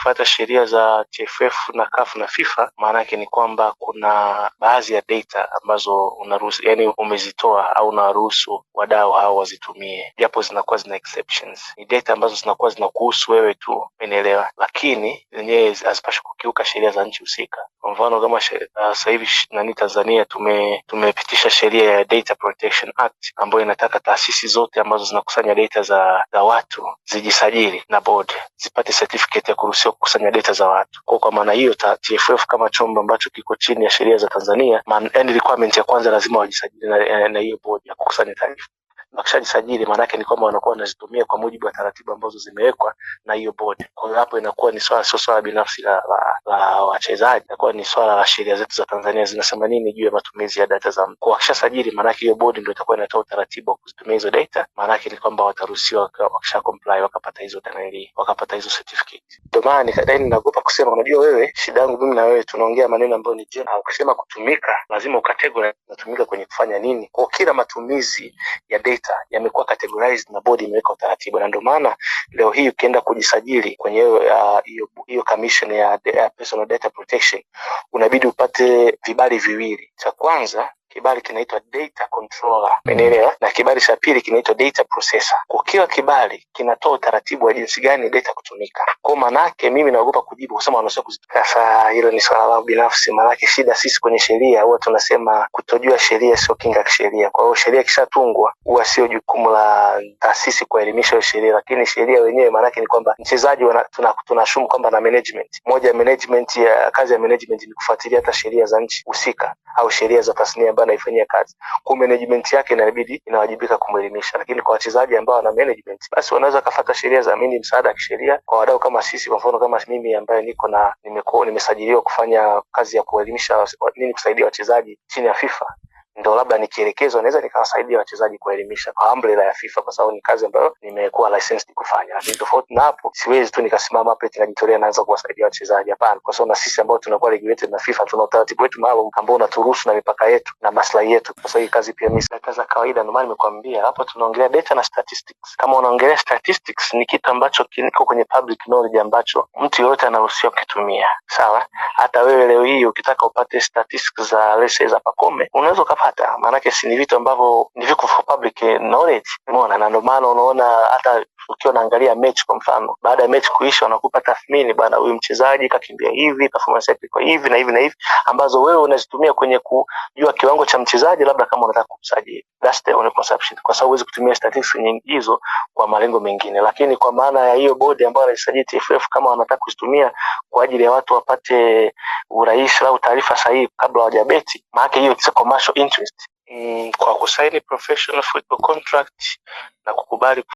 kufuata sheria za TFF na CAF na FIFA, maana yake ni kwamba kuna baadhi ya data ambazo unaruhusu, yani umezitoa au unaruhusu wadau hao wazitumie, japo zinakuwa zina exceptions. Ni data ambazo zinakuwa zinakuhusu wewe tu, umeelewa, lakini zenyewe hazipaswi kukiuka sheria za nchi husika. Kwa mfano kama sasa hivi Tanzania tumepitisha sheria ya Data Protection Act ambayo inataka taasisi zote ambazo zinakusanya data za watu zijisajili na board, zipate certificate ya kuruhusiwa kukusanya data za watu. Kwa maana hiyo TFF kama chombo ambacho kiko chini ya sheria za Tanzania, yani requirement ya kwanza lazima wajisajili na hiyo board ya kukusanya taarifa. Wakishajisajili maana yake ni kwamba wanakuwa wanazitumia kwa mujibu wa taratibu ambazo zimewekwa na hiyo board. Kwa hiyo hapo inakuwa ni swala, sio swala binafsi la wachezaji, inakuwa ni swala la sheria zetu za Tanzania zinasema nini juu ya matumizi ya data za mtu. Kwa wakishasajili maana yake hiyo board ndio itakuwa inatoa utaratibu wa kuzitumia hizo data, maana yake ni kwamba wataruhusiwa wakisha comply wakapata hizo taneli, wakapata hizo certificate. Ndio maana nikadai ninaogopa kusema, unajua wewe, shida yangu mimi na wewe tunaongea maneno ambayo ni general. Ukisema kutumika lazima ukategorize inatumika kwenye kufanya nini. Kwa kila matumizi ya data yamekuwa categorized na bodi imeweka utaratibu, na ndio maana leo hii ukienda kujisajili kwenye hiyo commission ya personal data protection unabidi upate vibali viwili. Cha kwanza kibali kinaitwa data controller, umeelewa, na kibali cha pili kinaitwa data processor. Kwa kila kibali kinatoa utaratibu wa jinsi gani data kutumika. Kwa maana yake mimi naogopa kujibu kusema wanasema kuzitumia. Sasa hilo ni swala la binafsi, maana yake shida sisi kwenye sheria huwa tunasema kutojua sheria sio kinga kisheria. Kwa hiyo sheria kishatungwa huwa sio jukumu la taasisi kuelimisha hiyo sheria, lakini sheria wenyewe maana yake ni kwamba mchezaji tunashumu kwamba na management. Moja ya management ya kazi ya management ni kufuatilia hata sheria za nchi husika au sheria za tasnia ambayo anaifanyia kazi. Kwa management yake inabidi inawajibika kumelimisha, lakini kwa wachezaji ambao wana management basi wanaweza kufuata sheria za mini msaada wa kisheria. Kwa wadau kama sisi, kwa mfano kama mimi ambaye nimesajiliwa kufanya kazi ya kuelimisha nini, kusaidia wachezaji chini ya FIFA, ndio labda nikielekezwa naweza nikawasaidia wachezaji kuelimisha kwa umbrella ya FIFA, kwa sababu ni kazi ambayo nimekuwa licensed kufanya. Lakini tofauti na hapo siwezi tu nikasimama hapa eti najitolea naanza kuwasaidia wachezaji, hapana, kwa sababu na sisi ambao tunakuwa regulated na FIFA tuna utaratibu wetu maalum ambao unaturuhusu na mipaka yetu na maslahi yetu. Kwa sababu hii kazi pia mimi kazi za kawaida, ndio maana nimekuambia hapo tunaongelea data na statistics. Kama unaongelea statistics ni kitu ambacho kiko kwenye public knowledge ambacho mtu yote anaruhusiwa kutumia, sawa? Hata wewe leo hii ukitaka upate statistics za lese za Pacome unaweza kupata, maana yake si ni vitu ambavyo ni viko for public knowledge, umeona. Na ndio maana unaona hata ukiwa unaangalia mechi kwa mfano, baada ya mechi kuisha wanakupa tathmini, bwana huyu mchezaji kakimbia hivi, performance yake iko hivi na hivi na hivi, ambazo wewe unazitumia kwenye kujua kiwango cha mchezaji labda kama unataka kumsajili. That's the only conception, kwa sababu huwezi kutumia statistics nyingi hizo kwa malengo mengine. Lakini kwa maana ya hiyo bodi ambayo inasajili TFF, kama wanataka kuzitumia kwa ajili ya watu wapate urahisi au taarifa sahihi kabla hawajabeti, maana hiyo it's a commercial interest. Kwa kusaini professional football contract na kukubali